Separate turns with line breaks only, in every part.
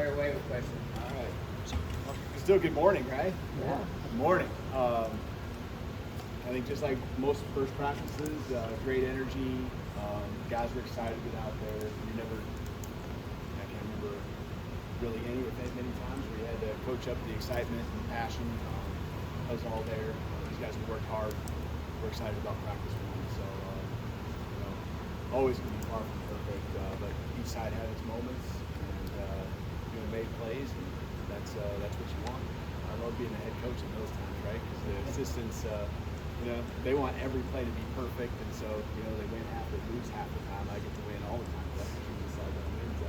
fire away with questions.
All right. Still good morning, right?
Yeah.
Good morning. I think just like most first practices, great energy. Guys were excited to get out there. I can't remember really many times where you had to coach up the excitement and passion. That was all there. These guys have worked hard. We're excited about practice one. So, always going to be far from perfect, but each side had its moments and made plays, and that's what you want. I love being a head coach in those times, right? Because the assistants, they want every play to be perfect, and so they win half, they lose half the time. I get to win all the time. That's the team side that wins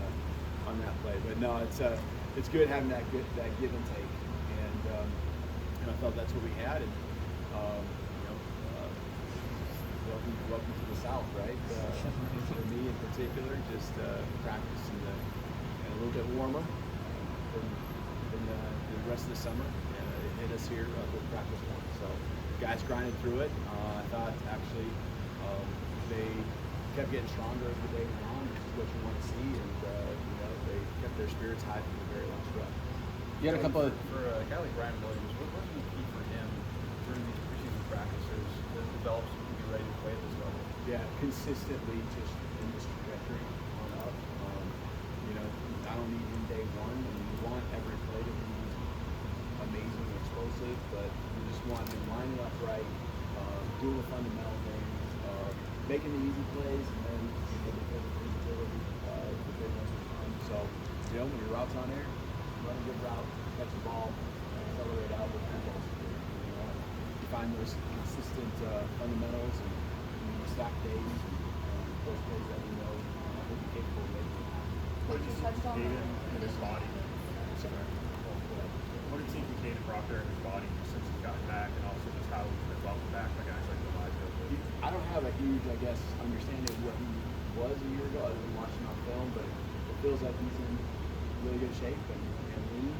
on that play. But no, it's good having that give and take, and I felt that's what we had. And welcome to the South, right? For me in particular, just practice and a little bit warmer than the rest of the summer. It hit us here with practice one. So guys grinded through it. I thought actually they kept getting stronger as the day went on, which is what you want to see, and they kept their spirits high for the very last run.
You had a couple for a guy like Ryan Williams. What was the key for him during these preseason practices to develop so he can be ready to play at this level?
Yeah, consistently just in this trajectory on up. I don't need him day one, and you want every play to be amazing and explosive, but you just want him lining up right, doing the fundamental things, making the easy plays, and then because of his ability, the big ones will come. So, when your route's on air, run a good route, catch the ball, accelerate out with football. You find those consistent fundamentals and stack days and those plays that we know will be capable of making.
What did you touched on
in his body?
Sorry.
What did Steve Kalen DeBoer in his body since he's gotten back, and also just how he's been welcomed back by guys like Elijah?
I don't have a huge, understanding of what he was a year ago. I've been watching on film, but it feels like he's in really good shape and lean.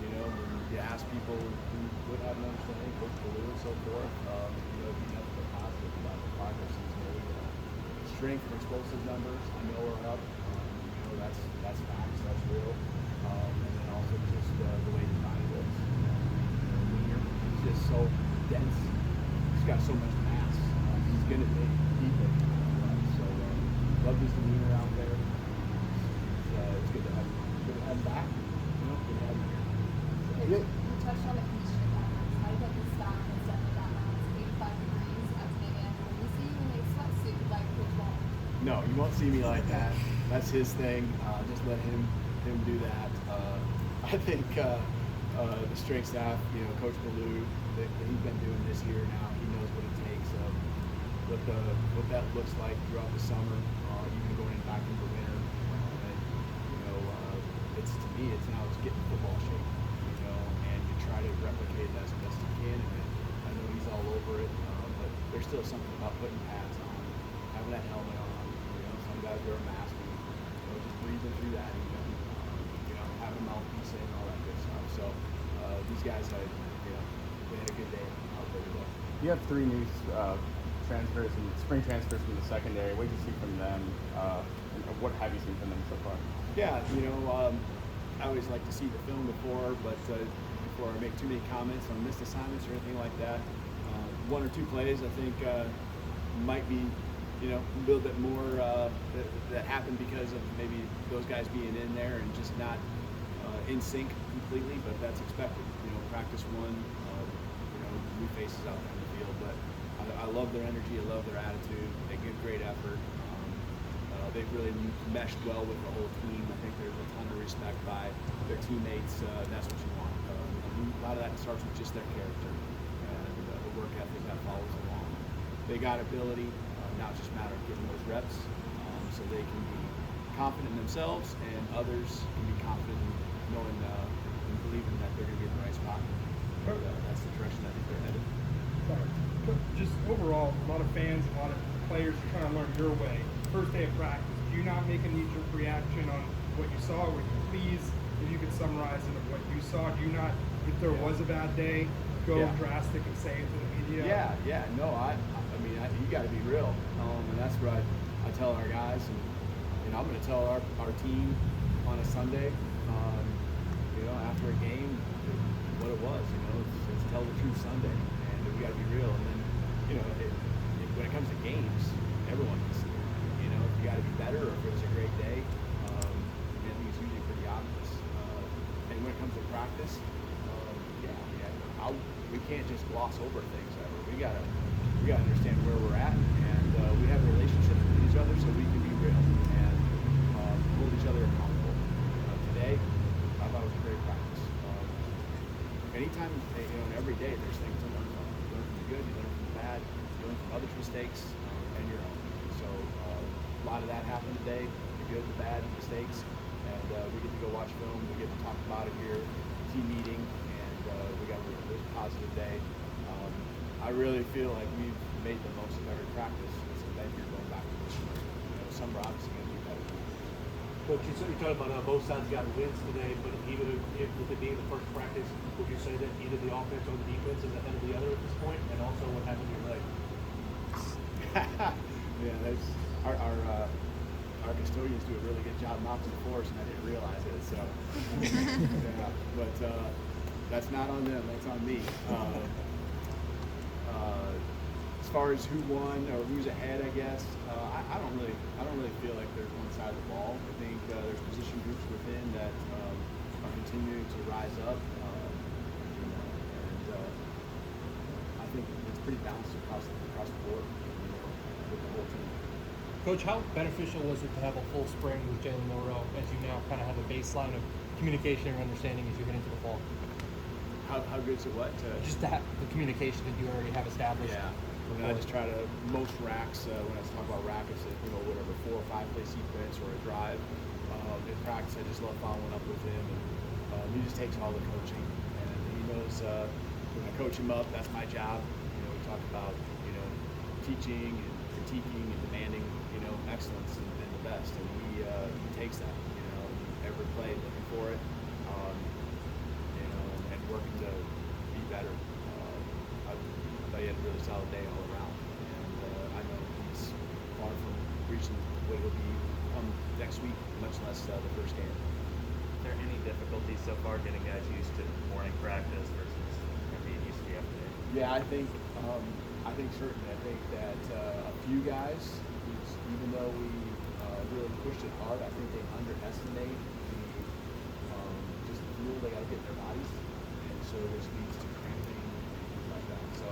When you ask people who would have an understanding, Coach Blue and so forth, be nothing but positive about the progress he's made. Strength and explosive numbers, I know are up. That's facts, that's real. And then also just the way the body looks. He's just so dense. He's got so much mass. He's going to dig deeper. So love his demeanor out there. It's good to have him back. Good to have him here.
You touched on the conditioning factors. How do you think the staff has done with that now? It's 85 degrees at 10 a.m. Will you see you in a sweatsuit like Coach Ball?
No, you won't see me like that. That's his thing. Just let him do that. I think the strength staff, Coach Ballou, that he's been doing this year now, he knows what it takes. What that looks like throughout the summer, even going back into winter. It's to me, it's getting football shape, and you try to replicate it as best you can. And I know he's all over it, but there's still something about putting pads on, having that helmet on. Some guys wear a mask, and just breathing through that, having a mouthpiece in, all that good stuff. So these guys had, they had a good day out there today.
You have three new transfers and spring transfers from the secondary. What did you see from them? And what have you seen from them so far?
Yeah, I always like to see the film before I make too many comments on missed assignments or anything like that. One or two plays I think might be, a little bit more that happened because of maybe those guys being in there and just not in sync completely, but that's expected. Practice one, new faces out there in the field, but I love their energy, I love their attitude, they give great effort. They've really meshed well with the whole team. I think there's a ton of respect by their teammates. That's what you want. A lot of that starts with just their character and the work ethic that follows along. They got ability, now it's just a matter of getting those reps so they can be confident in themselves and others can be confident in knowing and believing that they're going to be in the right spot. That's the direction I think they're headed.
Just overall, a lot of fans, a lot of players are trying to learn your way. First day of practice, do you not make a knee-jerk reaction on what you saw? Would you please, if you could summarize it of what you saw, do you not, if there was a bad day, go drastic and say it to the media?
No, I mean, you got to be real, and that's what I tell our guys, and I'm going to tell our team on a Sunday, after a game, what it was. It's Tell the Truth Sunday, and we got to be real. And then, when it comes to games, everyone can see it. If you got to be better, or if it was a great day, I think it's usually pretty obvious. And when it comes to practice, we can't just gloss over things ever. We gotta understand where we're at, and we have relationships with each other, so we can be real and hold each other accountable. Today, I thought it was a great practice. Anytime, and every day, there's things to learn from. You learn from the good, you learn from the bad, you learn from others' mistakes, and your own. So a lot of that happened today, the good, the bad, mistakes, and we get to go watch film, we get to talk about it here, team meeting, and we got a really positive day. I really feel like we've made the most of every practice since I've been here going back to this year. Some are obviously going to be better.
Coach, you're talking about both sides got wins today, but even if with it being the first practice, would you say that either the offense or the defense is ahead of the other at this point? And also, what happened to your leg?
Yeah, that's our custodians do a really good job mopping the floors, and I didn't realize it. So, yeah, but that's not on them. That's on me. As far as who won or who's ahead, I guess I don't really feel like there's one side of the ball. I think there's position groups within that are continuing to rise up, and I think it's pretty balanced across the board with the whole team.
Coach, how beneficial was it to have a full spring with Jalen Monroe as you now kind of have a baseline of communication and understanding as you get into the fall?
How good's it what?
Just that the communication that you already have established.
Yeah. I just try to, most racks, when I talk about rack, it's whatever, 4 or 5 play sequence or a drive. In practice, I just love following up with him, and he just takes all the coaching, and he knows when I coach him up, that's my job. We talk about teaching and critiquing and demanding excellence and the best, and he takes that every play, looking for it, and working to be better. I thought he had a really solid day all around, and I know he's far from reaching what he'll be come next week, much less the first game.
Is there any difficulty so far getting guys used to morning practice versus being used to the afternoon?
Yeah, I think certainly. I think that a few guys, even though we really pushed it hard, I think they underestimate just the fuel they got to get in their bodies, and so which leads to cramping and things like that. So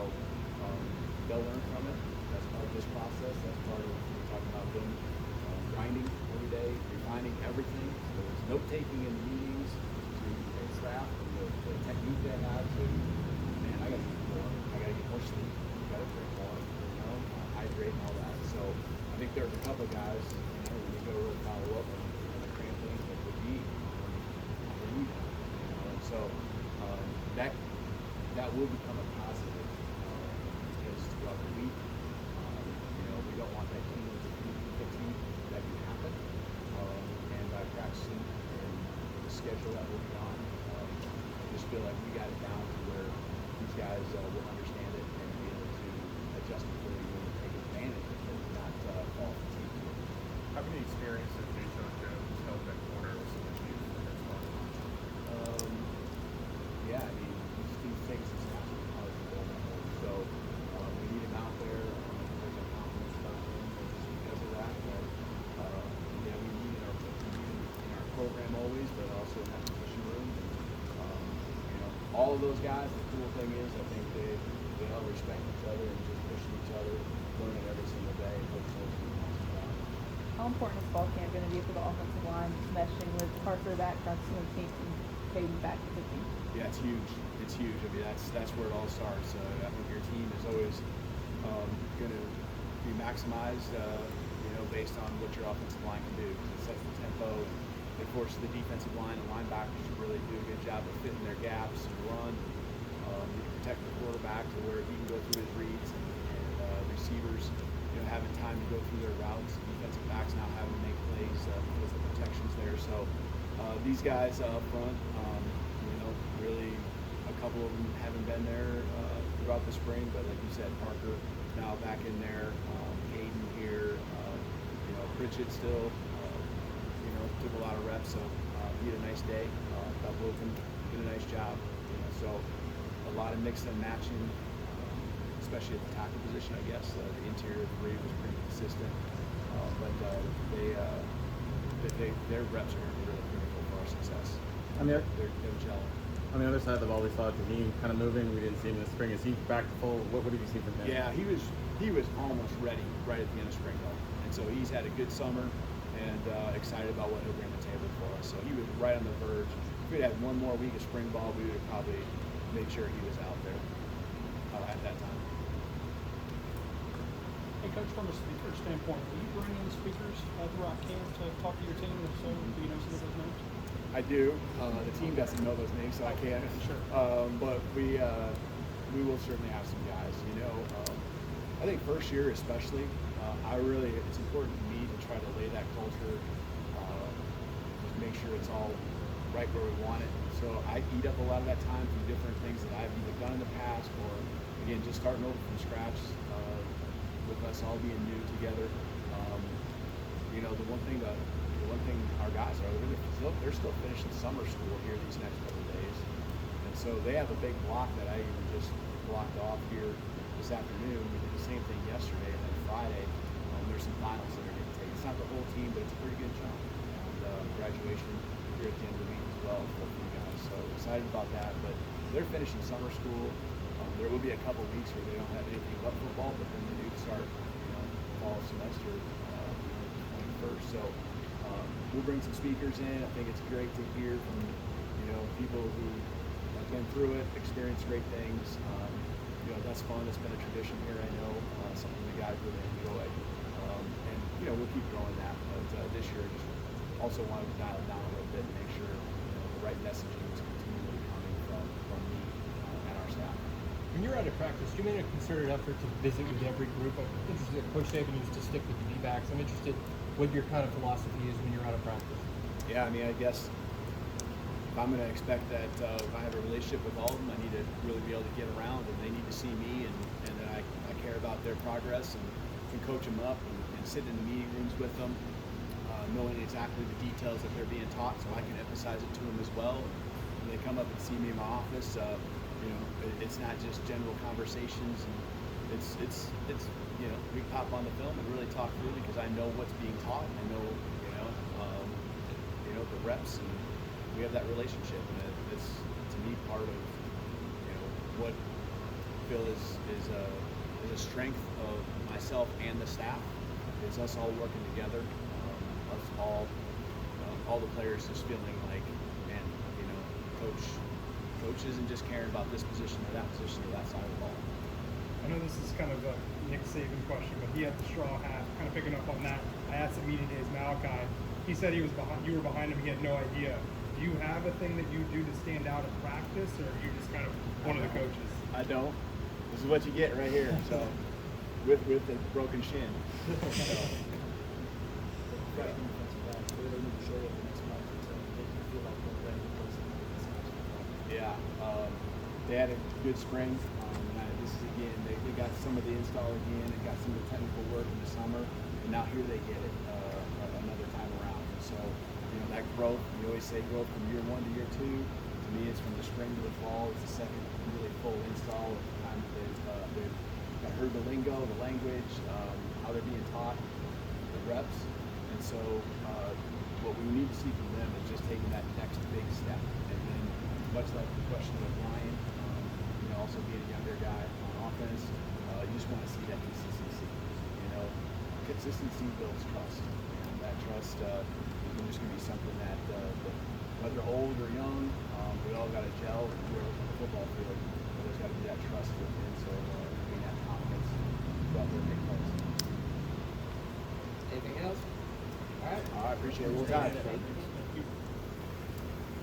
they'll learn from it. That's part of this process. That's part of talking about them grinding every day, refining everything. So there's note taking in the meetings to their craft and the technique they have to. Man, I got to eat more. I got to get more sleep. I got to drink more. Hydrate and all that. So I think there's a couple guys, when you go really follow up on the cramping that would be underneath them. And so that will become a positive because throughout the week, we don't want that team fatigue that can happen. And by practicing and the schedule that we'll be on, I just feel like we got it down to where these guys will understand it and be able to adjust accordingly and take advantage of it, not fall fatigued to it.
How many experiences did John Jones help that corner with some of the youth in his spot?
Yeah, I mean, he takes his absolute heart to the ball. So we need him out there. There's a confidence about him just because of that. But we need in our program always, but also in that position room. And, all of those guys. The cool thing is, I think they all respect each other and just pushing each other, learning every single day. And coach knows what he wants to do.
How important is fall camp going to be for the offensive line, meshing with Parker back, Dustin, and Caden back to the team?
Yeah, it's huge. It's huge. I mean, that's where it all starts. I think your team is always going to be maximized, based on what your offensive line can do. It sets the tempo, and of course, the defensive line and linebackers really do a good job of fitting their gaps and run. You can protect the quarterback to where he can go through his reads, and receivers, having time to go through their routes. Defensive backs now having to make plays because the protection's there. So these guys up front, really a couple of them haven't been there throughout the spring, but like you said, Parker now back in there, Caden here, Pritchett still, took a lot of reps, so He had a nice day. Thought Wilton did a nice job. So a lot of mixing and matching, especially at the tackle position, I guess. The interior three was pretty consistent. But their reps are going to be really critical for our success. They're gelling.
On the other side, I've always thought Jaheim kind of moving. We didn't see him this spring. Is he back to full? What did you see from him?
Yeah, he was almost ready right at the end of spring though, and so he's had a good summer and excited about what he'll bring to the table for us. So he was right on the verge. If we'd had one more week of spring ball, we would have probably made sure he was out there at that time.
Hey, Coach, from a speaker standpoint, will you bring in speakers throughout camp to talk to your team? If so, do you know some of those names?
I do. The team doesn't know those names, so I can't.
Sure.
But we will certainly have some guys. I think first year especially, it's important to me to try to lay that culture, just make sure it's all right where we want it. So I eat up a lot of that time from different things that I've either done in the past or, again, just starting over from scratch with us all being new together. The one thing our guys are, they're still finishing summer school here these next couple of days. And so they have a big block that I even just blocked off here this afternoon. We did the same thing yesterday, and then Friday, there's some finals that are going to take. It's not the whole team, but it's a pretty good chunk. And graduation here at the end of the week as well for you guys. So excited about that. But they're finishing summer school. There will be a couple weeks where they don't have anything but football, but then they do start, fall semester, 21st. So we'll bring some speakers in. I think it's great to hear from, people who have been through it, experienced great things. That's fun. It's been a tradition here, I know, something the guys really enjoy. And we'll keep growing that. But this year, just also wanted to dial it down a little bit and make sure the right messaging is continually coming from me and our staff.
When you're out of practice, do you make a concerted effort to visit with every group? I'm interested. Coach Saban used to stick with the D-backs. I'm interested what your kind of philosophy is when you're out of practice.
Yeah, I guess if I'm going to expect that if I have a relationship with all of them, I need to really be able to get around, and they need to see me, and that I care about their progress and can coach them up and sit in the meeting rooms with them, knowing exactly the details that they're being taught, so I can emphasize it to them as well. When they come up and see me in my office, it's not just general conversations, and it's we pop on the film and really talk through because I know what's being taught. I know the reps, and we have that relationship, and it's to me part of what I feel is a strength of myself and the staff. Is us all working together, us all the players just feeling like, man, coach isn't just caring about this position or that position or that side of the ball.
I know this is kind of a Nick Saban question, but he had the straw hat, kind of picking up on that. I asked at media days Malachi. He said you were behind him. He had no idea. Do you have a thing that you do to stand out at practice, or are you just kind of one of the coaches?
I don't. This is what you get right here. So, with the broken shin. Yeah, they had a good spring. This is again, they got some of the install again, and got some of the technical work in the summer, and now here they get it another time around. And so, that growth, we always say growth from year 1 to year 2. To me, it's from the spring to the fall. It's the second really full install of the time that they've heard the lingo, the language, how they're being taught, the reps. And so what we need to see from them is just taking that next big step. And then much like the question of Ryan, also being a younger guy on offense, you just want to see that consistency. Consistency builds trust. And that trust is just going to be something that whether old or young, we all got to gel and we're on the football field. There's got to be that trust within, so having that confidence throughout their big plays.
Anything else? All right.
I appreciate it. Well done.